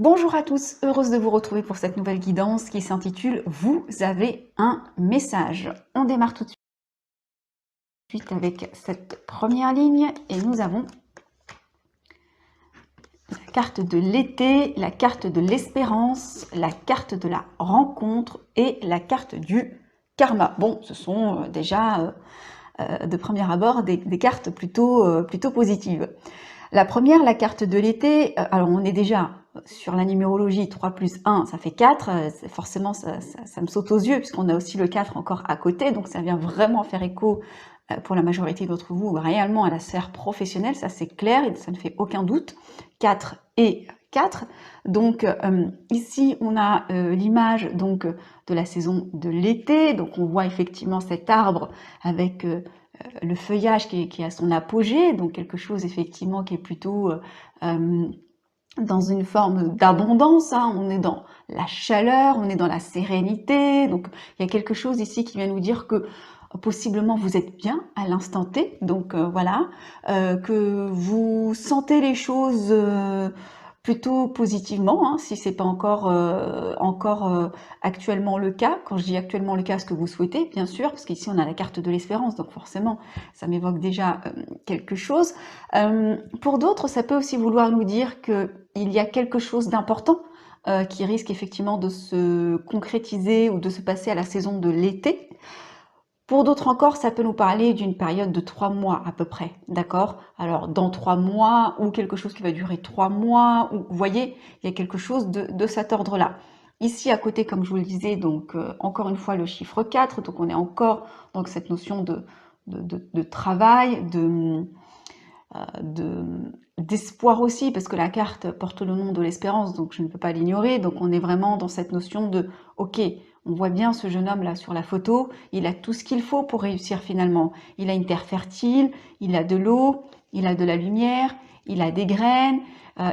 Suite à tous, heureuse de vous retrouver pour cette nouvelle guidance qui s'intitule « Vous avez un message ». On démarre tout de suite avec cette première ligne et nous avons la carte de l'été, la carte de l'espérance, la carte de la rencontre et la carte du karma. Bon, ce sont déjà de premier abord des cartes plutôt positives. La première, la carte de l'été, alors on est déjà sur la numérologie 3 plus 1, ça fait 4, forcément ça me saute aux yeux puisqu'on a aussi le 4 encore à côté, donc ça vient vraiment faire écho pour la majorité d'entre vous réellement à la sphère professionnelle, ça c'est clair et ça ne fait aucun doute. 4 et 4, donc ici on a l'image donc de la saison de l'été, donc on voit effectivement cet arbre avec le feuillage qui est à son apogée, donc quelque chose effectivement qui est plutôt dans une forme d'abondance, hein. On est dans la chaleur, on est dans la sérénité, donc il y a quelque chose ici qui vient nous dire que possiblement vous êtes bien à l'instant T, donc voilà, que vous sentez les choses plutôt positivement, hein, si c'est pas encore actuellement le cas. Quand je dis actuellement le cas, ce que vous souhaitez, bien sûr, parce qu'ici on a la carte de l'espérance, donc forcément ça m'évoque déjà quelque chose. Pour d'autres, ça peut aussi vouloir nous dire qu'il y a quelque chose d'important qui risque effectivement de se concrétiser ou de se passer à la saison de l'été. Pour d'autres encore, ça peut nous parler d'une période de 3 mois à peu près, d'accord? Alors, dans 3 mois, ou quelque chose qui va durer 3 mois, ou, vous voyez, il y a quelque chose de cet ordre-là. Ici, à côté, comme je vous le disais, donc encore une fois, le chiffre 4, donc on est encore dans cette notion de travail, d'espoir aussi, parce que la carte porte le nom de l'espérance, donc je ne peux pas l'ignorer. Donc on est vraiment dans cette notion de « ok, on voit bien ce jeune homme là sur la photo, il a tout ce qu'il faut pour réussir finalement. Il a une terre fertile, il a de l'eau, il a de la lumière, il a des graines,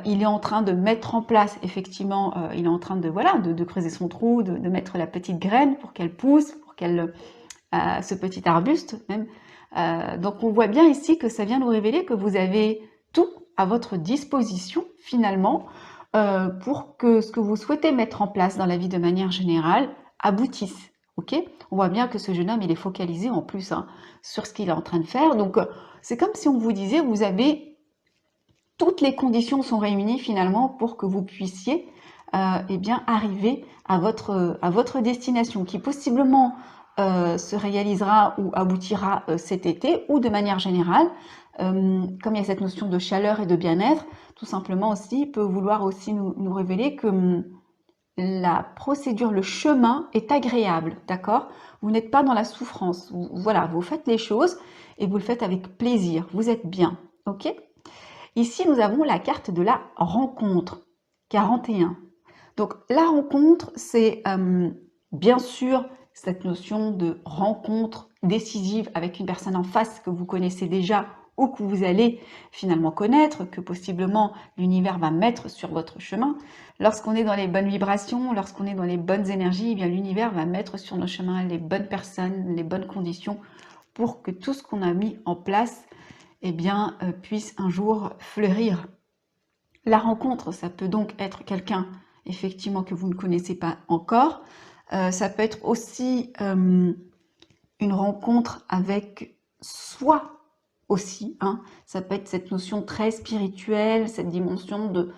il est en train de mettre en place, effectivement, il est en train de, voilà, de creuser son trou, de mettre la petite graine pour qu'elle pousse, pour qu'elle, ce petit arbuste même. Donc on voit bien ici que ça vient nous révéler que vous avez tout à votre disposition finalement pour que ce que vous souhaitez mettre en place dans la vie de manière générale aboutisse. Ok, on voit bien que ce jeune homme il est focalisé en plus hein, sur ce qu'il est en train de faire. Donc c'est comme si on vous disait vous avez toutes les conditions sont réunies finalement pour que vous puissiez eh bien arriver à votre destination qui possiblement se réalisera ou aboutira cet été ou de manière générale. Comme il y a cette notion de chaleur et de bien-être, tout simplement aussi peut vouloir aussi nous révéler que la procédure, le chemin est agréable, d'accord? Vous n'êtes pas dans la souffrance. Voilà, vous faites les choses et vous le faites avec plaisir. Vous êtes bien, ok? Ici, nous avons la carte de la rencontre, 41. Donc la rencontre, c'est bien sûr cette notion de rencontre décisive avec une personne en face que vous connaissez déjà ou que vous allez finalement connaître, que possiblement l'univers va mettre sur votre chemin. Lorsqu'on est dans les bonnes vibrations, lorsqu'on est dans les bonnes énergies, eh bien l'univers va mettre sur nos chemins les bonnes personnes, les bonnes conditions pour que tout ce qu'on a mis en place eh bien, puisse un jour fleurir. La rencontre, ça peut donc être quelqu'un effectivement que vous ne connaissez pas encore. Ça peut être aussi une rencontre avec soi aussi. Hein. Ça peut être cette notion très spirituelle, cette dimension de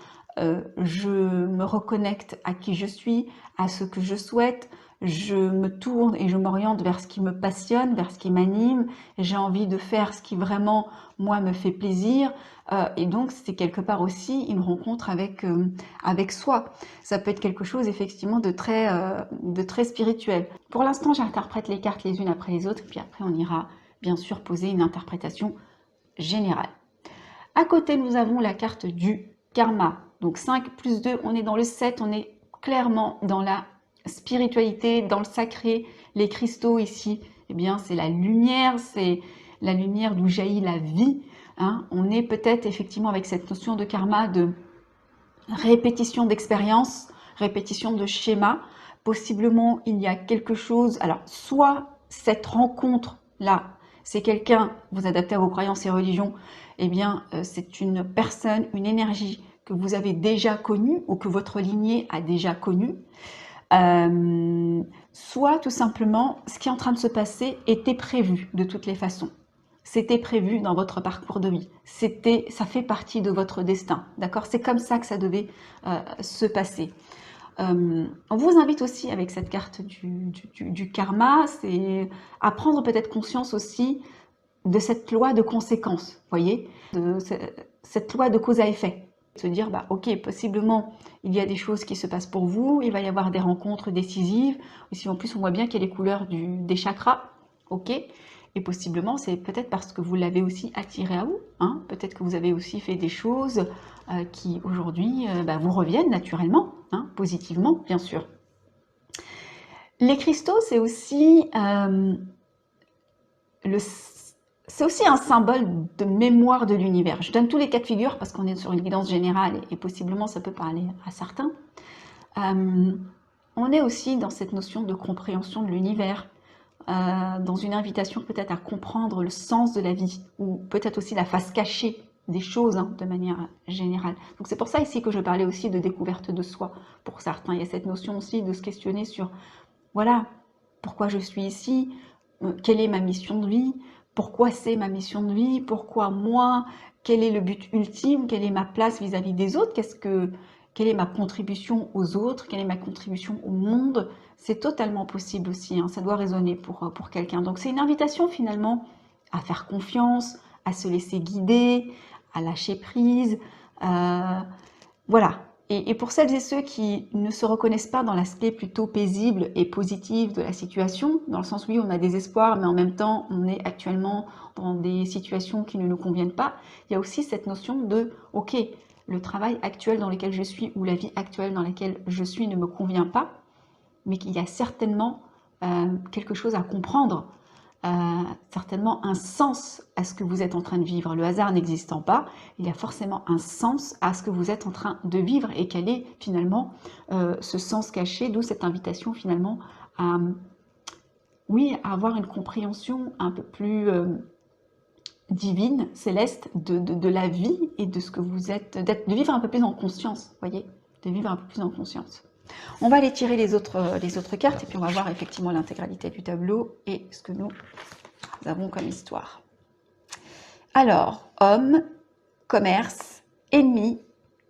je me reconnecte à qui je suis, à ce que je souhaite, je me tourne et je m'oriente vers ce qui me passionne, vers ce qui m'anime, j'ai envie de faire ce qui vraiment, moi, me fait plaisir, et donc c'est quelque part aussi une rencontre avec soi. Ça peut être quelque chose effectivement de très spirituel. Pour l'instant, j'interprète les cartes les unes après les autres, puis après on ira bien sûr poser une interprétation générale. À côté, nous avons la carte du karma. Donc 5 plus 2, on est dans le 7, on est clairement dans la spiritualité, dans le sacré. Les cristaux ici, eh bien c'est la lumière d'où jaillit la vie. Hein. On est peut-être effectivement avec cette notion de karma de répétition d'expérience, répétition de schéma. Possiblement, il y a quelque chose, alors soit cette rencontre-là, c'est quelqu'un, vous adaptez à vos croyances et religions, eh bien, c'est une personne, une énergie que vous avez déjà connu ou que votre lignée a déjà connu, soit tout simplement ce qui est en train de se passer était prévu de toutes les façons. C'était prévu dans votre parcours de vie. Ça fait partie de votre destin, d'accord? C'est comme ça que ça devait se passer. On vous invite aussi avec cette carte du karma, c'est à prendre peut-être conscience aussi de cette loi de conséquence, voyez, de cette loi de cause à effet. Se dire, bah, ok, possiblement, il y a des choses qui se passent pour vous, il va y avoir des rencontres décisives, si en plus on voit bien qu'il y a les couleurs des chakras, ok, et possiblement c'est peut-être parce que vous l'avez aussi attiré à vous, hein, peut-être que vous avez aussi fait des choses qui aujourd'hui bah, vous reviennent naturellement, hein, positivement bien sûr. Les cristaux, c'est aussi c'est aussi un symbole de mémoire de l'univers. Je donne tous les cas de figure parce qu'on est sur une guidance générale et possiblement ça peut parler à certains. On est aussi dans cette notion de compréhension de l'univers, dans une invitation peut-être à comprendre le sens de la vie ou peut-être aussi la face cachée des choses hein, de manière générale. Donc c'est pour ça ici que je parlais aussi de découverte de soi pour certains. Il y a cette notion aussi de se questionner sur, voilà, pourquoi je suis ici, quelle est ma mission de vie, pourquoi c'est ma mission de vie, pourquoi moi, quel est le but ultime, quelle est ma place vis-à-vis des autres, quelle est ma contribution aux autres, quelle est ma contribution au monde. C'est totalement possible aussi, hein, ça doit résonner pour quelqu'un. Donc c'est une invitation finalement à faire confiance, à se laisser guider, à lâcher prise. Voilà. Et pour celles et ceux qui ne se reconnaissent pas dans l'aspect plutôt paisible et positif de la situation, dans le sens oui, on a des espoirs, mais en même temps, on est actuellement dans des situations qui ne nous conviennent pas, il y a aussi cette notion de, ok, le travail actuel dans lequel je suis ou la vie actuelle dans laquelle je suis ne me convient pas, mais qu'il y a certainement quelque chose à comprendre, certainement un sens à ce que vous êtes en train de vivre. Le hasard n'existant pas, il y a forcément un sens à ce que vous êtes en train de vivre et quel est finalement ce sens caché, d'où cette invitation finalement à, oui, à avoir une compréhension un peu plus divine, céleste de la vie et de ce que vous êtes, de vivre un peu plus en conscience, voyez, de vivre un peu plus en conscience. On va aller tirer les autres cartes et puis on va voir effectivement l'intégralité du tableau et ce que nous avons comme histoire. Alors, homme, commerce, ennemi,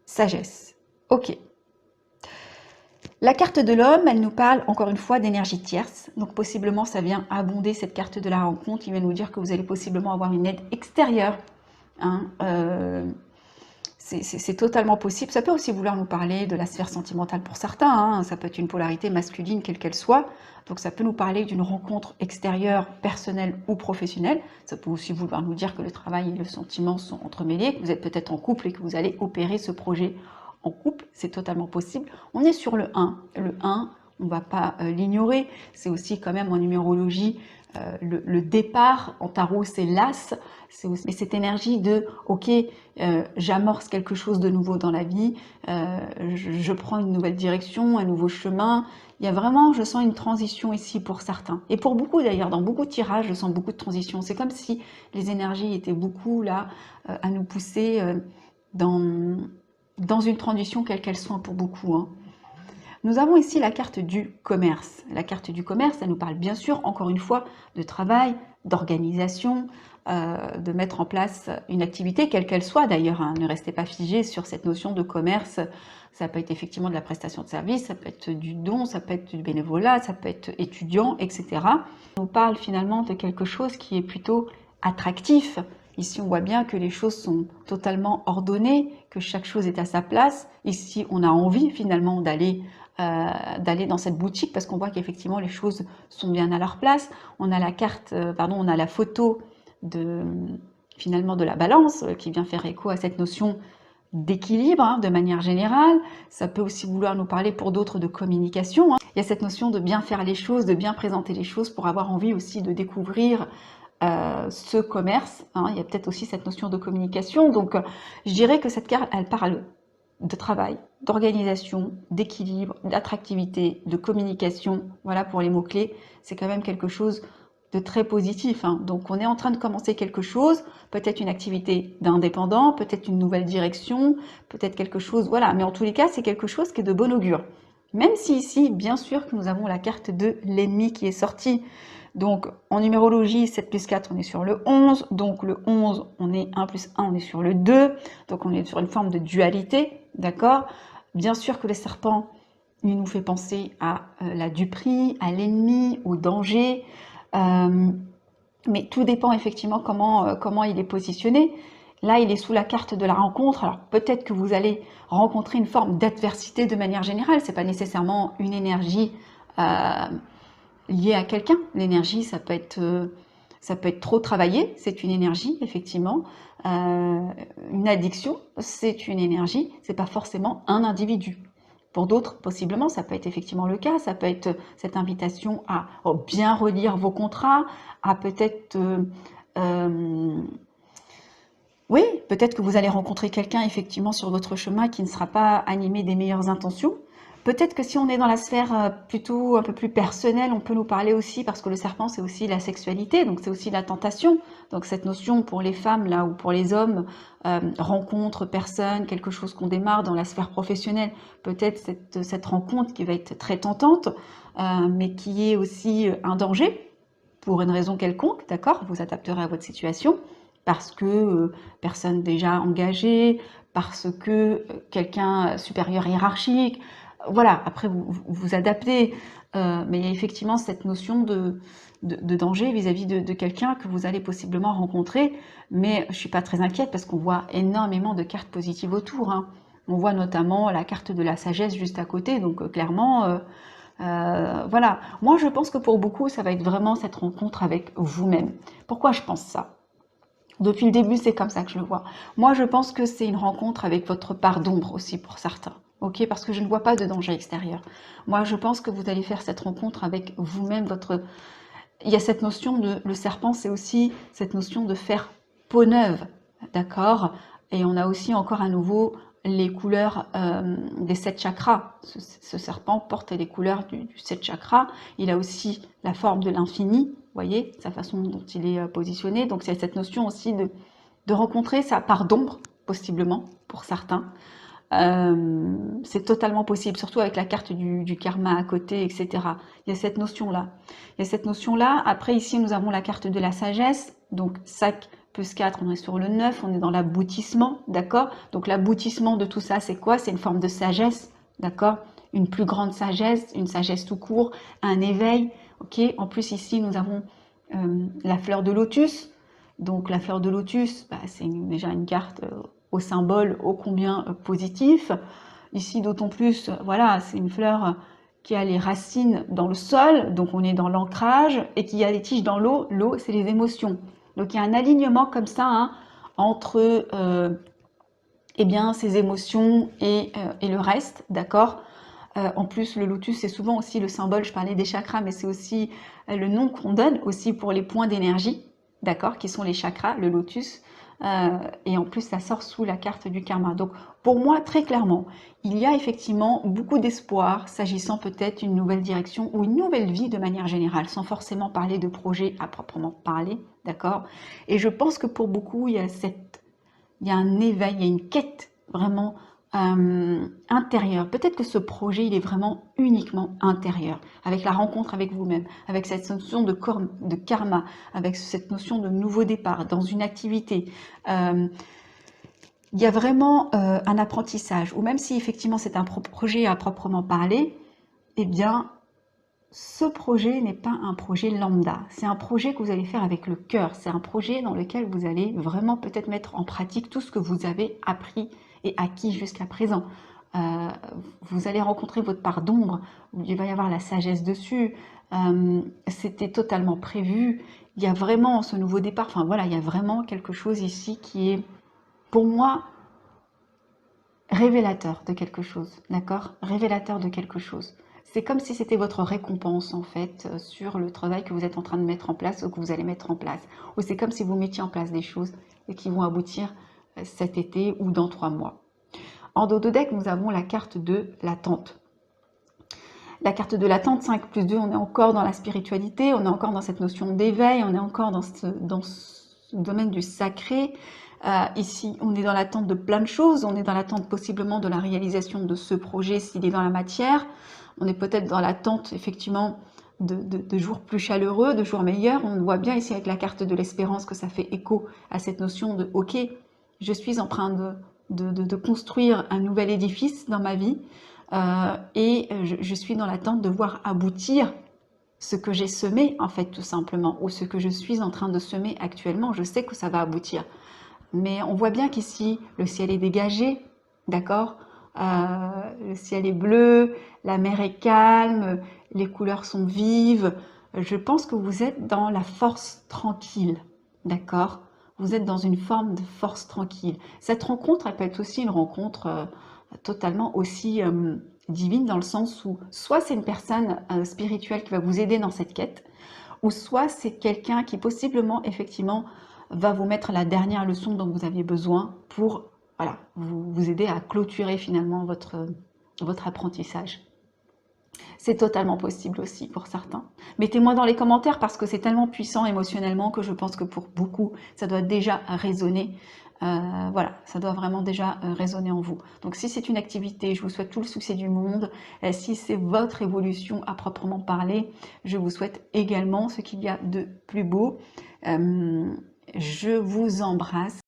sagesse. Ok. La carte de l'homme, elle nous parle encore une fois d'énergie tierce. Donc possiblement, ça vient abonder cette carte de la rencontre. Il vient nous dire que vous allez possiblement avoir une aide extérieure. Hein, c'est totalement possible. Ça peut aussi vouloir nous parler de la sphère sentimentale pour certains. Hein. Ça peut être une polarité masculine, quelle qu'elle soit. Donc ça peut nous parler d'une rencontre extérieure, personnelle ou professionnelle. Ça peut aussi vouloir nous dire que le travail et le sentiment sont entremêlés, que vous êtes peut-être en couple et que vous allez opérer ce projet en couple. C'est totalement possible. On est sur le 1. Le 1, on ne va pas l'ignorer. C'est aussi quand même en numérologie le départ. En tarot, c'est l'as. Mais cette énergie de ok, j'amorce quelque chose de nouveau dans la vie, je prends une nouvelle direction, un nouveau chemin. Il y a vraiment, je sens une transition ici pour certains. Et pour beaucoup d'ailleurs, dans beaucoup de tirages, je sens beaucoup de transition. C'est comme si les énergies étaient beaucoup là à nous pousser dans une transition quelle qu'elle soit pour beaucoup. Hein. Nous avons ici la carte du commerce. La carte du commerce, elle nous parle bien sûr, encore une fois, de travail, d'organisation, de mettre en place une activité, quelle qu'elle soit d'ailleurs. Hein. Ne restez pas figés sur cette notion de commerce. Ça peut être effectivement de la prestation de service, ça peut être du don, ça peut être du bénévolat, ça peut être étudiant, etc. On parle finalement de quelque chose qui est plutôt attractif. Ici, on voit bien que les choses sont totalement ordonnées, que chaque chose est à sa place. Ici, on a envie finalement d'aller dans cette boutique parce qu'on voit qu'effectivement les choses sont bien à leur place. On a la carte, on a la photo finalement de la balance qui vient faire écho à cette notion d'équilibre hein, de manière générale. Ça peut aussi vouloir nous parler pour d'autres de communication. Hein. Il y a cette notion de bien faire les choses, de bien présenter les choses pour avoir envie aussi de découvrir ce commerce. Hein. Il y a peut-être aussi cette notion de communication. Donc je dirais que cette carte, elle parle de travail, d'organisation, d'équilibre, d'attractivité, de communication. Voilà pour les mots-clés. C'est quand même quelque chose de très positif, hein. Donc on est en train de commencer quelque chose, peut-être une activité d'indépendant, peut-être une nouvelle direction, peut-être quelque chose, voilà. Mais en tous les cas, c'est quelque chose qui est de bon augure. Même si ici, bien sûr que nous avons la carte de l'ennemi qui est sortie. Donc en numérologie, 7 plus 4, on est sur le 11. Donc le 11, on est 1 plus 1, on est sur le 2. Donc on est sur une forme de dualité, d'accord? Bien sûr que le serpent, il nous fait penser à la duperie, à l'ennemi, au danger. Euh, mais tout dépend effectivement comment il est positionné. Là, il est sous la carte de la rencontre. Alors peut-être que vous allez rencontrer une forme d'adversité de manière générale. C'est pas nécessairement une énergie euh, liée à quelqu'un. L'énergie, ça peut être trop travaillé. C'est une énergie, effectivement. Une addiction, c'est une énergie. C'est pas forcément un individu. Pour d'autres, possiblement, ça peut être effectivement le cas. Ça peut être cette invitation à bien relire vos contrats, à peut-être... oui, peut-être que vous allez rencontrer quelqu'un effectivement sur votre chemin qui ne sera pas animé des meilleures intentions. Peut-être que si on est dans la sphère plutôt un peu plus personnelle, on peut nous parler aussi, parce que le serpent c'est aussi la sexualité, donc c'est aussi la tentation. Donc cette notion pour les femmes là ou pour les hommes, rencontre, personne, quelque chose qu'on démarre dans la sphère professionnelle, peut-être cette rencontre qui va être très tentante, mais qui est aussi un danger pour une raison quelconque, d'accord? Vous adapterez à votre situation parce que personne déjà engagée, parce que quelqu'un supérieur hiérarchique. Voilà, après vous adaptez, mais il y a effectivement cette notion de danger vis-à-vis de quelqu'un que vous allez possiblement rencontrer, mais je ne suis pas très inquiète parce qu'on voit énormément de cartes positives autour, hein. On voit notamment la carte de la sagesse juste à côté, donc clairement, voilà. Moi, je pense que pour beaucoup, ça va être vraiment cette rencontre avec vous-même. Pourquoi je pense ça? Depuis le début, c'est comme ça que je le vois. Moi, je pense que c'est une rencontre avec votre part d'ombre aussi pour certains. Ok, parce que je ne vois pas de danger extérieur. Moi, je pense que vous allez faire cette rencontre avec vous-même, votre. Il y a cette notion de le serpent, c'est aussi cette notion de faire peau neuve, d'accord? Et on a aussi encore à nouveau les couleurs des 7 chakras. Ce serpent porte les couleurs du 7 chakras. Il a aussi la forme de l'infini, vous voyez, sa façon dont il est positionné. Donc c'est cette notion aussi de rencontrer sa part d'ombre, possiblement, pour certains. C'est totalement possible, surtout avec la carte du karma à côté, etc. Il y a cette notion-là. Il y a cette notion-là. Après, ici, nous avons la carte de la sagesse. Donc, 5 plus 4, on est sur le 9, on est dans l'aboutissement, d'accord? Donc, l'aboutissement de tout ça, c'est quoi? C'est une forme de sagesse, d'accord? Une plus grande sagesse, une sagesse tout court, un éveil, ok? En plus, ici, nous avons la fleur de lotus. Donc, la fleur de lotus, bah, c'est déjà une carte au symbole ô combien positif. Ici, d'autant plus, voilà, c'est une fleur qui a les racines dans le sol, donc on est dans l'ancrage, et qui a les tiges dans l'eau. L'eau, c'est les émotions. Donc il y a un alignement comme ça, hein, entre eh bien, ces émotions et le reste, d'accord? En plus, le lotus, c'est souvent aussi le symbole, je parlais des chakras, mais c'est aussi le nom qu'on donne aussi pour les points d'énergie, d'accord, qui sont les chakras, le lotus. Et en plus, ça sort sous la carte du karma. Donc, pour moi, très clairement, il y a effectivement beaucoup d'espoir s'agissant peut-être d'une nouvelle direction ou une nouvelle vie de manière générale, sans forcément parler de projet à proprement parler, d'accord? Et je pense que pour beaucoup, il y a un éveil, il y a une quête vraiment intérieure. Peut-être que ce projet, il est vraiment uniquement intérieur, avec la rencontre avec vous-même, avec cette notion de karma, avec cette notion de nouveau départ dans une activité. Il y a vraiment un apprentissage, ou même si effectivement c'est un projet à proprement parler, eh bien, ce projet n'est pas un projet lambda, c'est un projet que vous allez faire avec le cœur, c'est un projet dans lequel vous allez vraiment peut-être mettre en pratique tout ce que vous avez appris et acquis jusqu'à présent. Euh, Vous allez rencontrer votre part d'ombre, il va y avoir la sagesse dessus, c'était totalement prévu, il y a vraiment ce nouveau départ, enfin voilà, il y a vraiment quelque chose ici qui est, pour moi, révélateur de quelque chose, d'accord? Révélateur de quelque chose. C'est comme si c'était votre récompense en fait sur le travail que vous êtes en train de mettre en place ou que vous allez mettre en place. Ou c'est comme si vous mettiez en place des choses et qui vont aboutir cet été ou dans 3 mois. En dos de deck, nous avons la carte de l'attente. La carte de l'attente, 5+2, on est encore dans la spiritualité, on est encore dans cette notion d'éveil, on est encore dans ce domaine du sacré. Ici, on est dans l'attente de plein de choses, on est dans l'attente possiblement de la réalisation de ce projet s'il est dans la matière, on est peut-être dans l'attente effectivement de jours plus chaleureux, de jours meilleurs. On voit bien ici avec la carte de l'espérance que ça fait écho à cette notion de « ok, je suis en train de construire un nouvel édifice dans ma vie et je suis dans l'attente de voir aboutir ce que j'ai semé en fait tout simplement, ou ce que je suis en train de semer actuellement. Je sais que ça va aboutir. Mais on voit bien qu'ici, le ciel est dégagé, d'accord? Le ciel est bleu, la mer est calme, les couleurs sont vives. Je pense que vous êtes dans la force tranquille, d'accord? Vous êtes dans une forme de force tranquille. Cette rencontre, elle peut être aussi une rencontre totalement aussi divine dans le sens où soit c'est une personne spirituelle qui va vous aider dans cette quête, ou soit c'est quelqu'un qui possiblement effectivement va vous mettre la dernière leçon dont vous aviez besoin pour voilà, vous aider à clôturer finalement votre apprentissage. C'est totalement possible aussi pour certains. Mettez-moi dans les commentaires parce que c'est tellement puissant émotionnellement que je pense que pour beaucoup, ça doit déjà résonner. Voilà, ça doit vraiment déjà résonner en vous. Donc si c'est une activité, je vous souhaite tout le succès du monde. Si c'est votre évolution à proprement parler, je vous souhaite également ce qu'il y a de plus beau. Je vous embrasse.